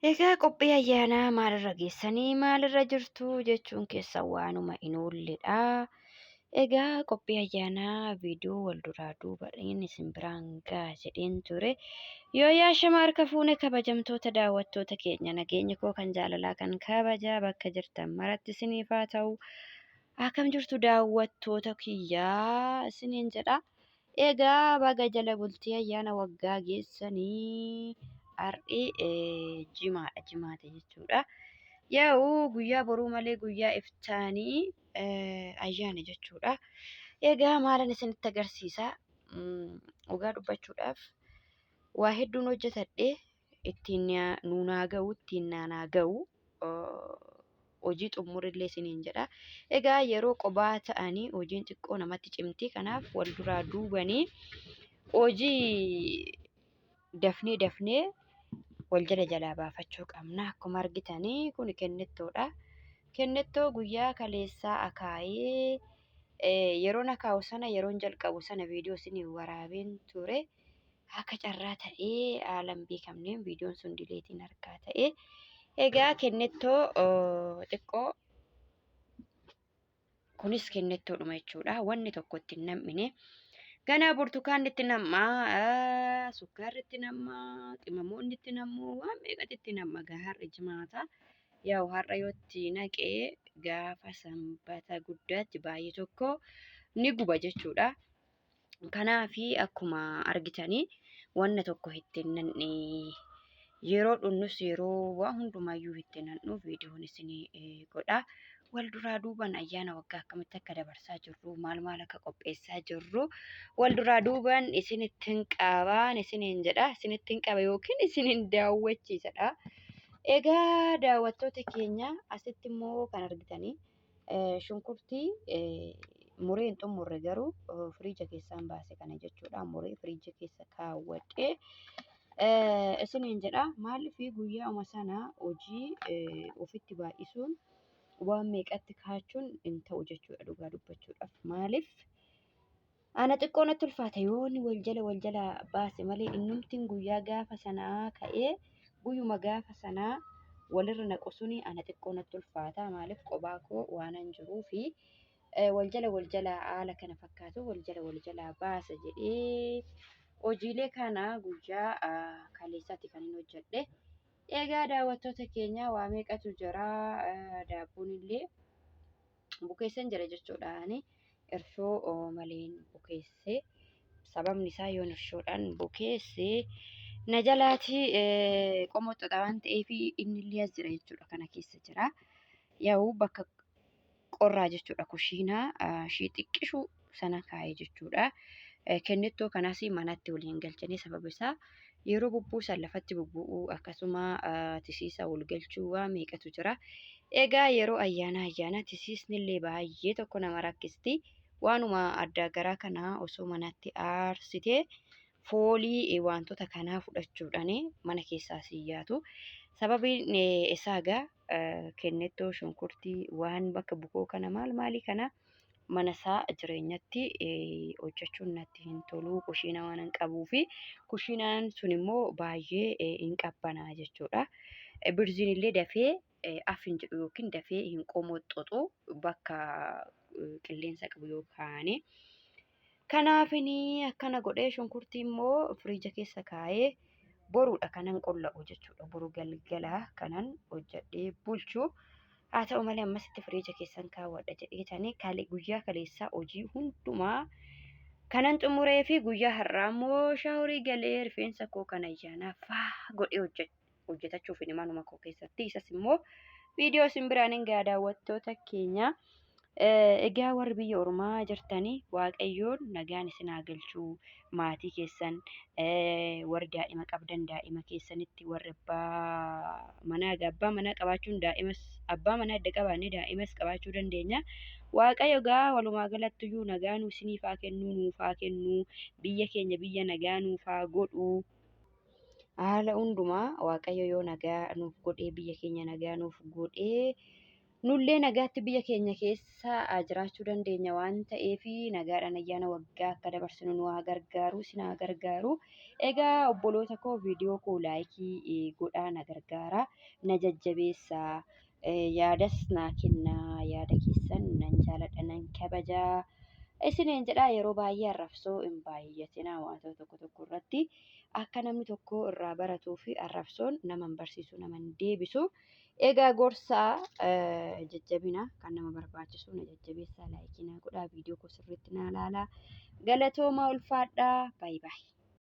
Egaa qophii ayyaanaa maalirra geessanii maalirra jirtu jechuun keessan waanuma hin oolledha. Egaa qophii ayyaanaa viidiyoo wal duraa duubaan isin biraan ga'a jedheen ture. Yoo yaashama harka fuune kabajamtoota daawwattoota keenya nageenya koo kan jaalalaa kan kabajaa bakka jirtan maratti isiniif haa ta'u. Akkam jirtu daawwattoota kiyyaa isiniin jedha. Egaa baga jala bultii ayyaana waggaa geessanii har'i jimaata jechuudha. Yaa'u guyyaa boruu malee guyyaa iftaanii ayyaana jechuudha. Egaa maalan isinitti agarsiisa? Dhugaa dubbachuudhaaf waa hedduun hojjetadhe ittiin nuunaa ga'u ittiin naanaa ga'u hojii xumurillee isiniin jedha. Egaa yeroo qophaa ta'anii hojiin xiqqoo namatti cimti. Kanaaf wal duraa duubanii hojii dafnee wal jalaa baafachuu qabna. Akkuma argitanii kun kennettoodha. Kennettoo guyyaa kaleessaa akaayee yeroon akaa'u sana yeroon jalqabu sana viidiyoo isinii waraabeen ture. Akka carraa ta'ee haalan beekamneen viidiyoon sun dileetiin harkaa ta'e. Egaa kennettoo xiqqoo kunis kennettoodhuma jechuudha. Wanni tokko itti hin nam'ine. Ganaa burtukaanni itti nam'aa, sukkaarri itti nam'aa, qimamoonni itti nam'uu, waan meeqatti itti nam'a har'a jimaata. Yaa'u har'a yoo itti naqee gaafa sanbata guddaatti baay'ee tokko ni guba jechuudha. Kanaafi akkuma argitanii wanna tokko itti hin nam'ne yeroo dhunnus yeroo waan hundumayyuu itti nam'u viidiyoon isinii godha. Wal duraa duubaan ayyaana waggaa akkamitti akka dabarsaa jirru maal akka qopheessaa jirru wal duraa duubaan isinittiin qabaan isiniin jedha. Isinittiin qaba yookiin isiniin daawwachiisadha. Egaa daawwattoota keenya asitti immoo kan argitanii shunkurtii muree hin xumurre garuu firiija keessaan baase kana jechuudha. Muree firiija keessa kaawwadhee isiniin jedha. Maaliif guyyaa'uma sana hojii ofitti baay'isuun waan meeqatti kaachuun hin ta'u jechuudha dhugaa dubbachuudhaaf. Maaliif ana xiqqoo natti ulfaata yoon wal jala baase malee innumtiin guyyaa gaafa sanaa ka'ee guyyuma gaafa sanaa walirra naqu suni ana xiqqoo natti ulfaata. Maaliif qophaa koo waanan jiruufi wal jala haala kana fakkaatu wal jala baasa jedhee hojiilee kana guyyaa kaleessaatti kan hin hojjedhe. Egaa daawwattoota keenya waa meeqatu jira daabboon illee bukeessan jira jechuudha. Irshoo maleen bukeesse sababni isaa yoon irshoodhaan bukeesse na jalaati qomoxxoxa waan ta'eef inni illee as jira jechuudha. Kana keessa jira. Yaa'u bakka qorraa jechuudha. Kushiinaa ishii xiqqishu sana kaa'ee jechuudha. Kennettoo kanas manatti waliin galchanii sababa isaa yeroo bubbuusan lafatti bubbu'uu akkasuma tisiisa wal galchuu waa meeqatu jira. Egaa yeroo ayyaana tisiisni illee baay'ee tokko nama rakkisti. Waanuma adda garaa kana osoo manatti aarsitee foolii wantoota kanaa fudhachuudhaan mana keessaa siyyaatu. Sababiin isaa egaa kennettoo shunkurtii waan bakka bukoo kana maalii kana mana isaa jireenyatti hojjechuun natti hin tolu kushiina waan hin qabuufi kushiinaan sun immoo baay'ee hin qabbanaa jechuudha. Birziin illee dafee af hin jedhu yookiin dafee hin qomoxxoxu bakka qilleensa qabu yookaan kanaafini akkana godhee shunkurtii immoo firiija keessa kaa'ee boruudha kanan qolla'u jechuudha. Boru galgala kanan hojjedhee bulchu. Haa ta'u malee ammasitti firiija keessan kaawwadha jedheetanii guyyaa kaleessaa hojii hundumaa kanan xumuree fi guyyaa har'aa immoo shaaworii galee rifeensa koo kan ayyaanaa faa godhee hojjetachuuf manuma koo keessatti isas immoo viidiyoo isin biraan egaa daawwattoota keenya. Egaa warri biyya ormaa jirtanii waaqayyoon nagaan isin haa galchuu maatii keessan warri daa'ima qabdan daa'ima keessanitti warri abbaa manaa qabaachuun daa'imas abbaa manaa adda qabaannee daa'imas qabaachuu dandeenya. Waaqayyo egaa walumaa galatti iyyuu nagaa nuu isiniif haa kennuu nuuf haa kennuu biyya keenya biyya nagaa nuuf haa godhu. Haala hundumaa waaqayyo yoo nagaa nuuf godhee biyya keenya nagaa nuuf godhee nullee nagaatti biyya keenya keessa jiraachuu dandeenya waan ta'eef nagaadhaan ayyaana waggaa akka dabarsinu nu haa gargaaru isin haa gargaaru. Egaa obboloota koo viidiyoo koo laayikii godhaa na gargaara na jajjabeessaa yaadas naa kennaa yaada keessan nan jaaladha nan kabajaa. Isiniin jedhaa yeroo baay'ee arrabsoo hin baay'atinaa wantoota tokko tokko irratti akka namni tokko irraa baratuu fi arrabsoon nama hin barsiisu nama hin deebisu. Egaa gorsaa jajjabina kan nama barbaachisu na jajjabeessaa laayikii naa godhaa viidiyoo koo sirriitti naa ilaalaa galatooma ulfaadhaa baay'ee.